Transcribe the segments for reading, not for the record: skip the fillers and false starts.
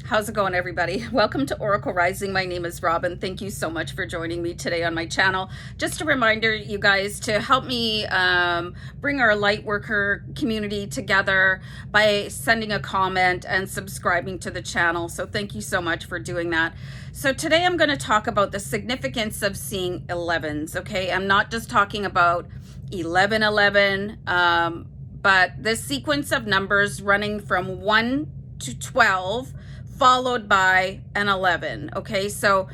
How's it going, everybody? Welcome to Oracle Rising. My name is Robin. Thank you so much for joining me today on my channel. Just a reminder, you guys, to help me bring our Lightworker community together by sending a comment and subscribing to the channel. So thank you so much for doing that. So today I'm going to talk about the significance of seeing 11s, okay? I'm not just talking about 1111, but this sequence of numbers running from 1 to 12 followed by an 11. Okay, so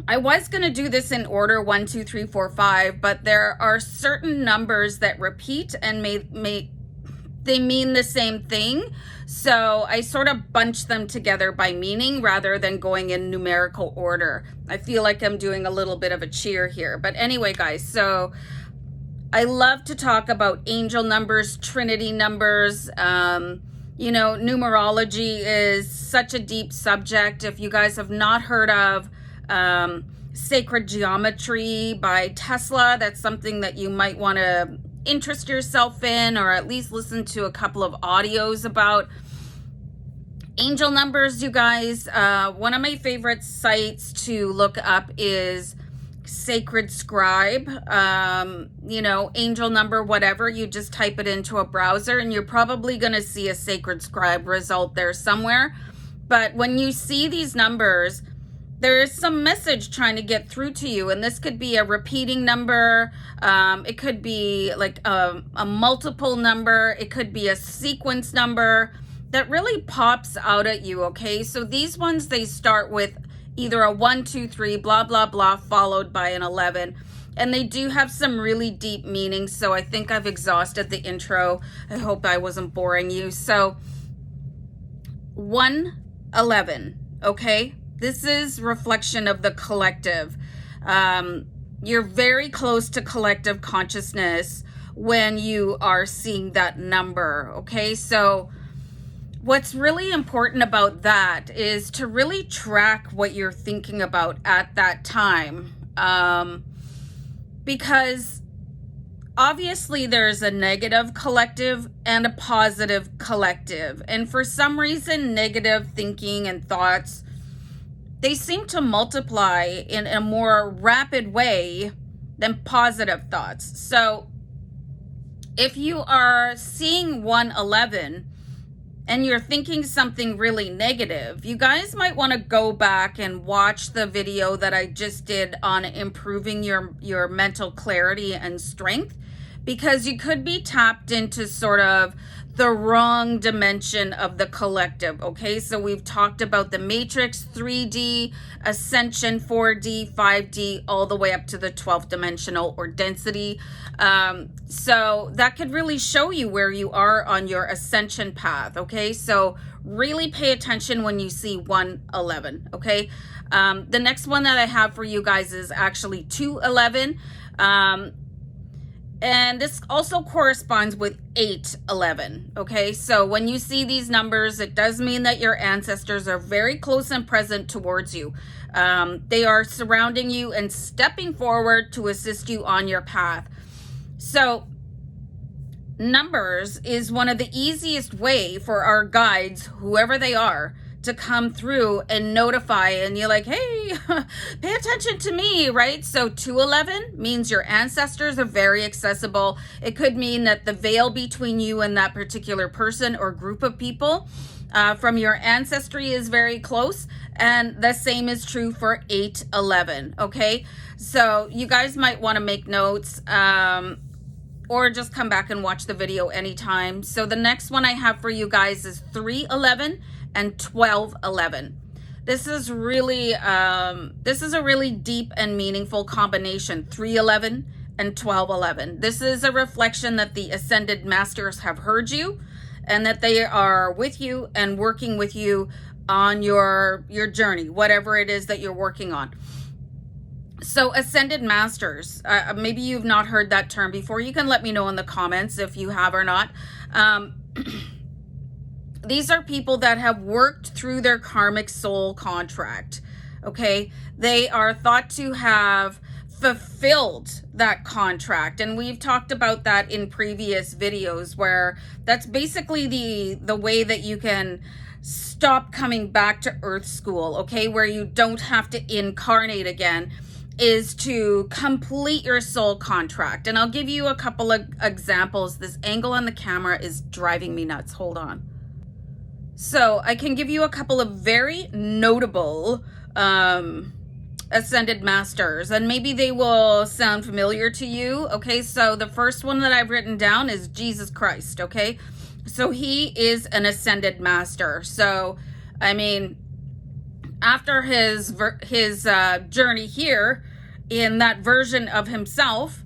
I was going to do this in order 1, 2, 3, 4, 5, but there are certain numbers that repeat and they mean the same thing. So I sort of bunch them together by meaning rather than going in numerical order. I feel like I'm doing a little bit of a cheer here. But anyway, guys, so I love to talk about angel numbers, trinity numbers. You know, numerology is such a deep subject. If you guys have not heard of Sacred Geometry by Tesla, that's something that you might want to interest yourself in, or at least listen to a couple of audios about. Angel numbers, you guys, one of my favorite sites to look up is Sacred Scribe. You know, angel number, whatever, you just type it into a browser and you're probably going to see a Sacred Scribe result there somewhere. But when you see these numbers, there is some message trying to get through to you, and this could be a repeating number, it could be like a multiple number, it could be a sequence number that really pops out at you. Okay, so these ones, they start with either a 1, 2, 3, blah, blah, blah, followed by an 11. And they do have some really deep meanings. So I think I've exhausted the intro. I hope I wasn't boring you. So 111, okay? This is reflection of the collective. You're very close to collective consciousness when you are seeing that number, okay? So what's really important about that is to really track what you're thinking about at that time. Because obviously there's a negative collective and a positive collective. And for some reason, negative thinking and thoughts, they seem to multiply in a more rapid way than positive thoughts. So if you are seeing 111, and you're thinking something really negative, you guys might want to go back and watch the video that I just did on improving your mental clarity and strength, because you could be tapped into sort of the wrong dimension of the collective. Okay, so we've talked about the matrix, 3D, ascension, 4D, 5D, all the way up to the 12th dimensional or density. So that could really show you where you are on your ascension path. Okay, so really pay attention when you see 111. Okay, the next one that I have for you guys is actually 211. And this also corresponds with 811, okay? So when you see these numbers, it does mean that your ancestors are very close and present towards you. They are surrounding you and stepping forward to assist you on your path. So numbers is one of the easiest way for our guides, whoever they are, to come through and notify, and you're like, hey, pay attention to me, right? So 211 means your ancestors are very accessible. It could mean that the veil between you and that particular person or group of people from your ancestry is very close. And the same is true for 811, okay? So you guys might want to make notes, or just come back and watch the video anytime. So the next one I have for you guys is 311 and 1211. This is really a really deep and meaningful combination, 311 and 1211. This is a reflection that the ascended masters have heard you, and that they are with you and working with you on your journey, whatever it is that you're working on. So ascended masters, maybe you've not heard that term before. You can let me know in the comments if you have or not. These are people that have worked through their karmic soul contract, okay? They are thought to have fulfilled that contract, and we've talked about that in previous videos, where that's basically the way that you can stop coming back to Earth School, okay, where you don't have to incarnate again, is to complete your soul contract. And I'll give you a couple of examples. This angle on the camera is driving me nuts. Hold on. So I can give you a couple of very notable ascended masters, and maybe they will sound familiar to you. Okay, so the first one that I've written down is Jesus Christ. Okay, so he is an ascended master. So I mean, after his journey here in that version of himself,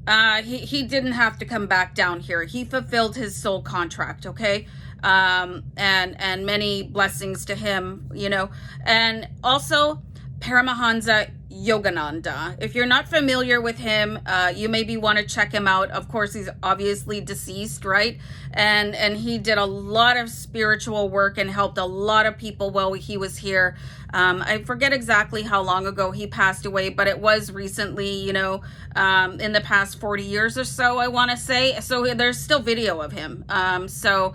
he didn't have to come back down here. He fulfilled his soul contract. Okay, and many blessings to him, you know. And also Paramahansa Yogananda. If you're not familiar with him, you maybe want to check him out. Of course, he's obviously deceased, right? And he did a lot of spiritual work and helped a lot of people while he was here. I forget exactly how long ago he passed away, but it was recently, you know, in the past 40 years or so, I want to say. So there's still video of him. So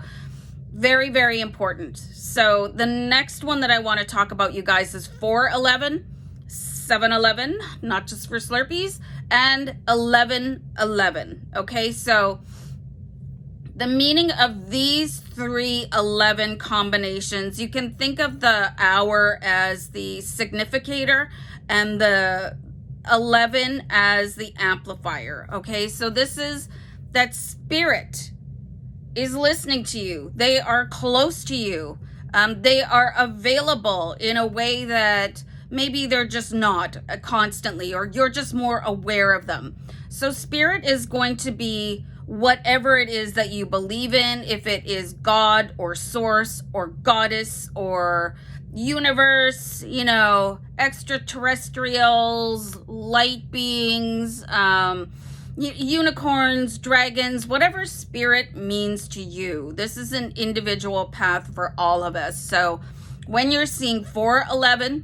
very, very important. So the next one that I want to talk about, you guys, is 411, 711, not just for Slurpees, and 1111. Okay, so the meaning of these 311 combinations, you can think of the hour as the significator and the 11 as the amplifier. Okay, so this is that spirit is listening to you. They are close to you. They are available in a way that maybe they're just not constantly, or you're just more aware of them. So spirit is going to be whatever it is that you believe in, if it is God or source or goddess or universe, you know, extraterrestrials, light beings, unicorns, dragons, whatever spirit means to you. This is an individual path for all of us. So when you're seeing 411,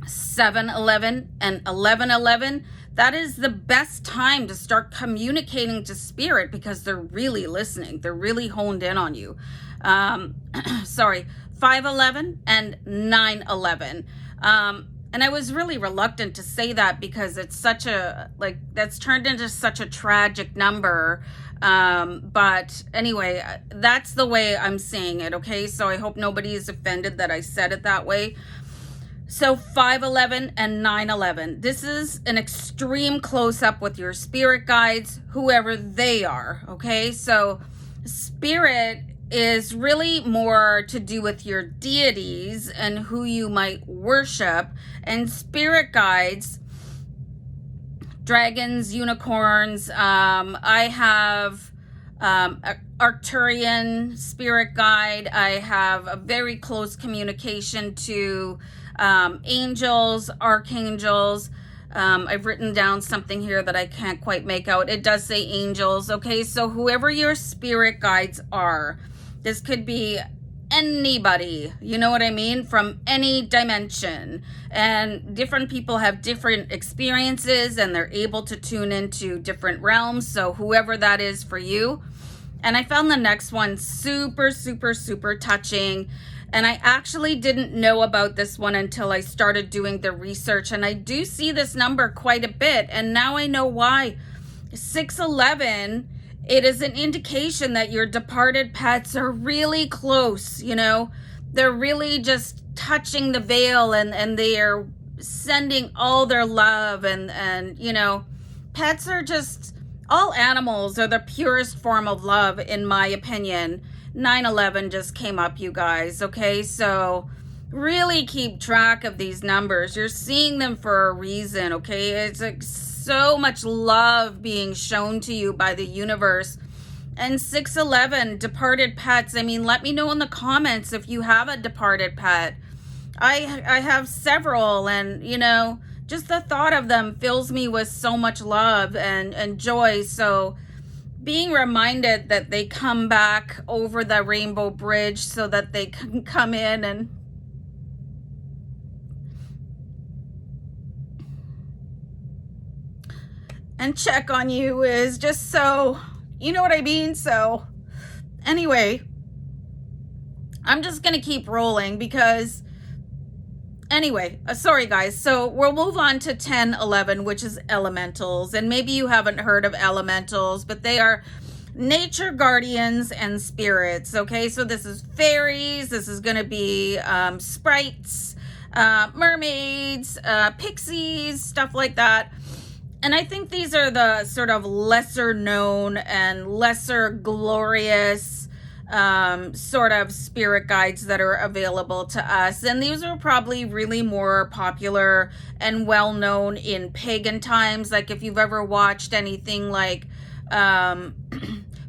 711, and 1111, that is the best time to start communicating to spirit, because they're really listening. They're really honed in on you. Sorry, 511 and 911. And I was really reluctant to say that because it's such a, like, that's turned into such a tragic number. But anyway, that's the way I'm saying it, okay? So I hope nobody is offended that I said it that way. So 511 and 911. This is an extreme close-up with your spirit guides, whoever they are, okay? So spirit is really more to do with your deities and who you might worship, and spirit guides, dragons, unicorns. I have Arcturian spirit guide. I have a very close communication to angels, archangels. I've written down something here that I can't quite make out. It does say angels. Okay, so whoever your spirit guides are, this could be anybody, you know what I mean, from any dimension. And different people have different experiences and they're able to tune into different realms. So whoever that is for you. And I found the next one super, super, super touching. And I actually didn't know about this one until I started doing the research. And I do see this number quite a bit. And now I know why. 611, it is an indication that your departed pets are really close, you know. They're really just touching the veil, and they are sending all their love. And you know, pets are just, all animals are the purest form of love, in my opinion. 911 just came up, you guys, okay? So really keep track of these numbers. You're seeing them for a reason, okay? It's like so much love being shown to you by the universe. And 611, departed pets. I mean, let me know in the comments if you have a departed pet. I have several, and you know, just the thought of them fills me with so much love and joy. So being reminded that they come back over the rainbow bridge so that they can come in and check on you is just so, you know what I mean? So anyway, I'm just going to keep rolling because anyway, sorry guys. So we'll move on to 1011, which is elementals. And maybe you haven't heard of elementals, but they are nature guardians and spirits. Okay, so this is fairies. This is going to be sprites, mermaids, pixies, stuff like that. And I think these are the sort of lesser known and lesser glorious sort of spirit guides that are available to us. And these are probably really more popular and well known in pagan times. Like if you've ever watched anything like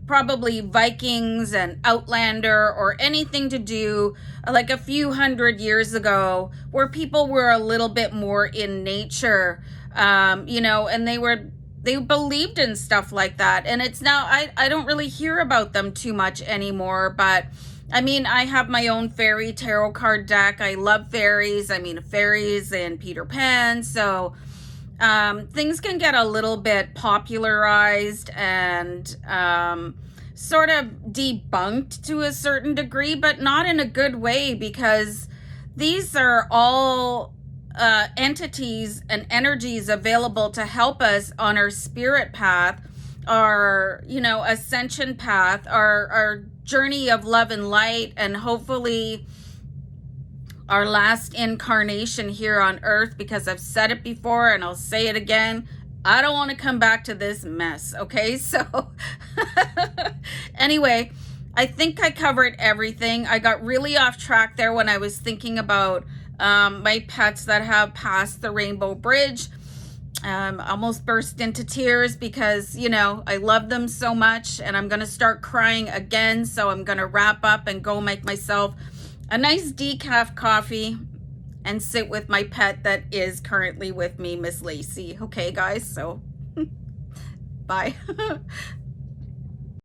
probably Vikings and Outlander, or anything to do like a few hundred years ago, where people were a little bit more in nature, you know, and they believed in stuff like that. And it's now, I don't really hear about them too much anymore, but I mean, I have my own fairy tarot card deck. I love fairies. I mean, fairies and Peter Pan. So things can get a little bit popularized and sort of debunked to a certain degree, but not in a good way, because these are all entities and energies available to help us on our spirit path, our, you know, ascension path, our journey of love and light, and hopefully our last incarnation here on earth, because I've said it before and I'll say it again. I don't want to come back to this mess. Okay. So anyway, I think I covered everything. I got really off track there when I was thinking about my pets that have passed the Rainbow Bridge. Almost burst into tears because, you know, I love them so much, and I'm going to start crying again. So I'm going to wrap up and go make myself a nice decaf coffee and sit with my pet that is currently with me, Miss Lacey. Okay, guys, so bye.